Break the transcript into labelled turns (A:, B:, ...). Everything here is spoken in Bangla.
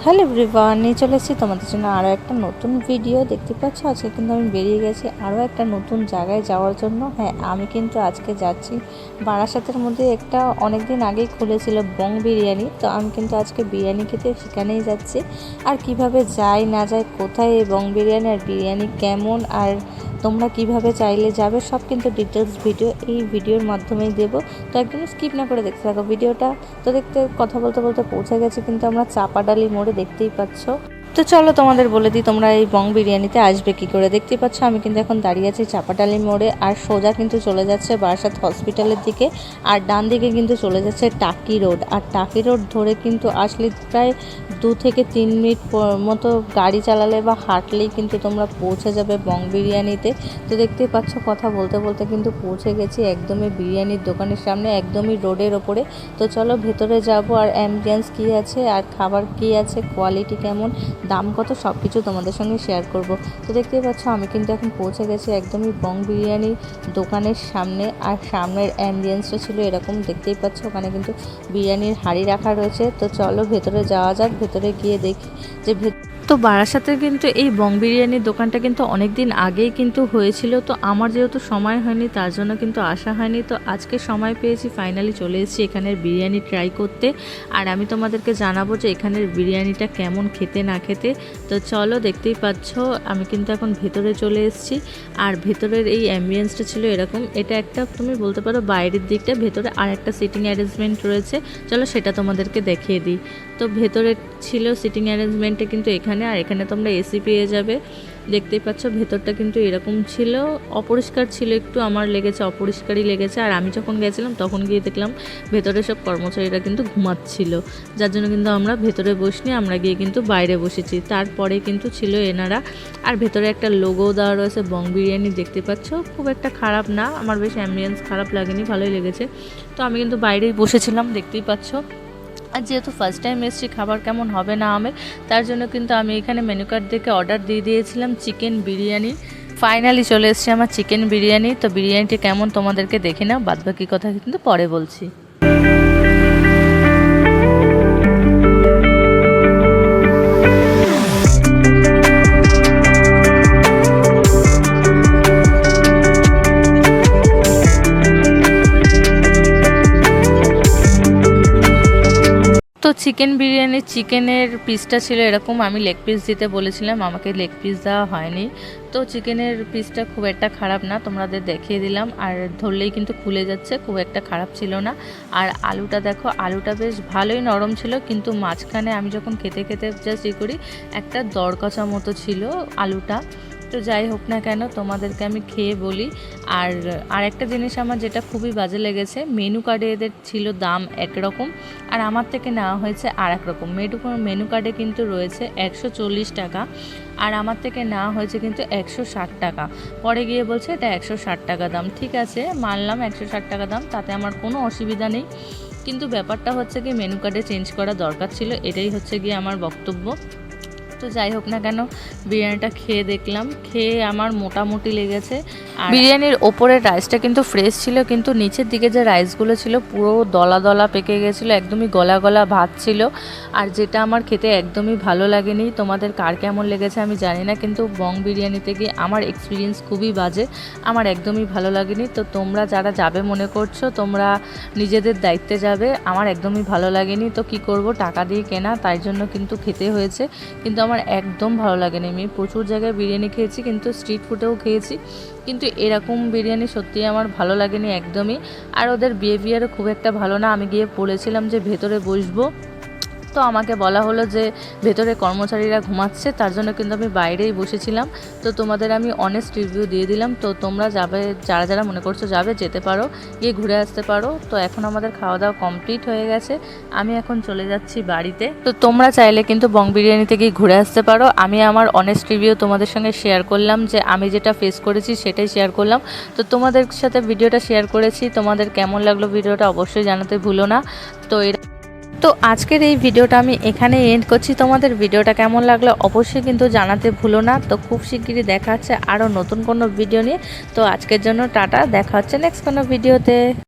A: হ্যালো এভরিওয়ান, নিয়ে চলে এসেছি তোমাদের জন্য আরও একটা নতুন ভিডিও। দেখতে পাচ্ছ আজকে কিন্তু আমি বেরিয়ে গেছি আরও একটা নতুন জায়গায় যাওয়ার জন্য। হ্যাঁ, আমি কিন্তু আজকে যাচ্ছি বারাসাতের মধ্যে একটা অনেক দিন আগেই খুলেছিল বং বিরিয়ানি। তো আমি কিন্তু আজকে বিরিয়ানি খেতে সেখানেই যাচ্ছি। আর কিভাবে যাই না যাই, কোথায় এই বং বিরিয়ানি আর বিরিয়ানি কেমন, আর তোমরা কিভাবে চাইলে যাবে, সব কিন্তু ডিটেলস ভিডিও এই ভিডিওর মাধ্যমেই দেবো। তো একদম স্কিপ না করে দেখতে থাকো ভিডিওটা। তো দেখতে কথা বলতে বলতে পৌঁছে গেছি কিন্তু আমরা চাপাডালি মোড়ে, দেখতেই পাচ্ছ। তো চলো তোমাদের বলে দিই তোমরা এই বং বিরিয়ানিতে আসবে কি করে। দেখতেই পাচ্ছ আমি কিন্তু এখন দাঁড়িয়ে আছি চাপাডালি মোড়ে, আর সোজা কিন্তু চলে যাচ্ছে বারাসাত হসপিটালের দিকে, আর ডান দিকে কিন্তু চলে যাচ্ছে টাকি রোড। আর টাকি রোড ধরে কিন্তু আসলে প্রায় 2 থেকে 3 মিনিট মতো গাড়ি চালালে বা হাঁটলেই কিন্তু তোমরা পৌঁছে যাবে বং বিরিয়ানিতে। তো দেখতেই পাচ্ছ কথা বলতে বলতে কিন্তু পৌঁছে গেছি একদমই বিরিয়ানির দোকানের সামনে, একদমই রোডের ওপরে। তো চলো ভেতরে যাব, আর অ্যাম্বিয়েন্স কী আছে, আর খাবার কী আছে, কোয়ালিটি কেমন, দাম কত, সব কিছু তোমাদের সঙ্গে শেয়ার করব। তো দেখতেই পাচ্ছ আমি কিন্তু এখন পৌঁছে গেছি একদমই বং বিরিয়ানি দোকানের সামনে। আর সামনের অ্যাম্বিয়েন্সটা ছিল এরকম, দেখতেই পাচ্ছ ওখানে কিন্তু বিরিয়ানির হাঁড়ি রাখা রয়েছে। তো চলো ভেতরে যাওয়া যাক, ভেতরে গিয়ে দেখি যে তো বারাসাতে কিন্তু এই বং বিরিয়ানির দোকানটা কিন্তু অনেক দিন আগেই কিন্তু হয়েছিল। তো আমার যেহেতু সময় হয়নি তার জন্য কিন্তু আসা হয়নি। তো আজকে সময় পেয়েছি, ফাইনালি চলে এসেছি এখানের বিরিয়ানি ট্রাই করতে। আর আমি তোমাদেরকে জানাবো যে এখানের বিরিয়ানিটা কেমন খেতে না খেতে। তো চলো দেখতেই পাচ্ছ আমি কিন্তু এখন ভেতরে চলে এসেছি। আর ভেতরের এই অ্যাম্বিয়েন্সটা ছিল এরকম, এটা একটা তুমি বলতে পারো বাইরের দিকটা, ভেতরে আর একটা সিটিং অ্যারেঞ্জমেন্ট রয়েছে। চলো সেটা তোমাদেরকে দেখিয়ে দিই। তো ভেতরে ছিল সিটিং অ্যারেঞ্জমেন্টে কিন্তু এখানে, আর এখানে তোমরা এসি পেয়ে যাবে। দেখতেই পাচ্ছ ভেতরটা কিন্তু এরকম ছিল, অপরিষ্কার ছিল একটু, আমার লেগেছে অপরিষ্কারই লেগেছে। আর আমি যখন গেছিলাম তখন গিয়ে দেখলাম ভেতরে সব কর্মচারীরা কিন্তু ঘুমাচ্ছিল, যার জন্য কিন্তু আমরা ভেতরে বসিনি, আমরা গিয়ে কিন্তু বাইরে বসেছি। তারপরে কিন্তু ছিল এনারা। আর ভেতরে একটা লোগো দেওয়া রয়েছে বং বিরিয়ানি, দেখতে পাচ্ছ খুব একটা খারাপ না, আমার বেশ অ্যাম্বিয়েন্স খারাপ লাগেনি, ভালোই লেগেছে। তো আমি কিন্তু বাইরেই বসেছিলাম, দেখতেই পাচ্ছ। আর যেহেতু ফার্স্ট টাইম এসেছি, খাবার কেমন হবে না হবে তার জন্য কিন্তু আমি এখানে মেনু কার্ড দেখে অর্ডার দিয়ে দিয়েছিলাম চিকেন বিরিয়ানি। ফাইনালি চলে এসেছি আমার চিকেন বিরিয়ানি। তো বিরিয়ানিটি কেমন তোমাদেরকে দেখে নাও, বাদবাকি কথা কিন্তু পরে বলছি। তো চিকেন বিরিয়ানির চিকেনের পিসটা ছিল এরকম, আমি লেগ পিস দিতে বলেছিলাম, আমাকে লেগ পিস দেওয়া হয়নি। তো চিকেনের পিসটা খুব একটা খারাপ না, তোমাদের দেখিয়ে দিলাম। আর ধরলেই কিন্তু খুলে যাচ্ছে, খুব একটা খারাপ ছিল না। আর আলুটা দেখো, আলুটা বেশ ভালোই নরম ছিল, কিন্তু মাঝখানে আমি যখন খেতে খেতে জাস্ট করি একটা দরকচা মতো ছিল আলুটা। তো যাই হোক না কেন, তোমাদেরকে আমি খেয়ে বলি। আর একটা জিনিস আমার যেটা খুবই বাজে লেগেছে, মেনু কার্ডে এদের ছিল দাম একরকম, আর আমার থেকে নেওয়া হয়েছে আর এক রকম। মেনু কার্ডে কিন্তু রয়েছে 140 টাকা, আর আমার থেকে নেওয়া হয়েছে কিন্তু 160 টাকা। পরে গিয়ে বলছে এটা 160 টাকা দাম। ঠিক আছে, মানলাম 160 টাকা দাম, তাতে আমার কোনো অসুবিধা নেই। কিন্তু ব্যাপারটা হচ্ছে কি, মেনু কার্ডে চেঞ্জ করা দরকার ছিল, এটাই হচ্ছে গিয়ে আমার বক্তব্য। তো যাই হোক না কেন, বিরিয়ানিটা খেয়ে দেখলাম, খেয়ে আমার মোটামুটি লেগেছে। আর বিরিয়ানির ওপরের রাইসটা কিন্তু ফ্রেশ ছিল, কিন্তু নিচের দিকে যে রাইসগুলো ছিল পুরো দলা দলা পেকে গেছিলো, একদমই গলা গলা ভাত ছিল। আর যেটা আমার খেতে একদমই ভালো লাগেনি। তোমাদের কার কেমন লেগেছে আমি জানি না, কিন্তু বং বিরিয়ানিতে গিয়ে আমার এক্সপিরিয়েন্স খুবই বাজে, আমার একদমই ভালো লাগেনি। তো তোমরা যারা যাবে মনে করছো, তোমরা নিজেদের দায়িত্বে যাবে, আমার একদমই ভালো লাগেনি। তো কি করব, টাকা দিয়ে কেনা, তাই জন্য কিন্তু খেতে হয়েছে। কিন্তু আমার একদম ভালো লাগেনি। আমি প্রচুর জায়গায় বিরিয়ানি খেয়েছি, কিন্তু স্ট্রিট ফুডেও খেয়েছি, কিন্তু এরকম বিরিয়ানি সত্যিই আমার ভালো লাগেনি একদমই। আর ওদের বিহেভিয়ারও খুব একটা ভালো না। আমি গিয়ে বলেছিলাম যে ভেতরে বসবো, তো আমাকে বলা হলো যে ভেতরে কর্মচারীরা ঘুমাচ্ছে, তার জন্য কিন্তু আমি বাইরেই বসেছিলাম। তো তোমাদের আমি অনেস্ট রিভিউ দিয়ে দিলাম। তো তোমরা যাবে, যারা যারা মনে করছো যাবে, যেতে পারো, গিয়ে ঘুরে আসতে পারো। তো এখন আমাদের খাওয়া দাওয়া কমপ্লিট হয়ে গেছে, আমি এখন চলে যাচ্ছি বাড়িতে। তো তোমরা চাইলে কিন্তু বং বিরিয়ানিতে গিয়ে ঘুরে আসতে পারো। আমি আমার অনেস্ট রিভিউ তোমাদের সঙ্গে শেয়ার করলাম, যে আমি যেটা ফেস করেছি সেটাই শেয়ার করলাম। তো তোমাদের সাথে ভিডিওটা শেয়ার করেছি, তোমাদের কেমন লাগলো ভিডিওটা অবশ্যই জানাতে ভুলো না। তো আজকের এই ভিডিওটা আমি এখানে এন্ড করছি। তোমাদের ভিডিওটা কেমন লাগলো অবশ্যই কিন্তু জানাতে ভুলো না। তো খুব শিগগিরই দেখা হচ্ছে আরও নতুন কোনো ভিডিও নিয়ে। তো আজকের জন্য টাটা, দেখা হচ্ছে নেক্সট কোনো ভিডিওতে।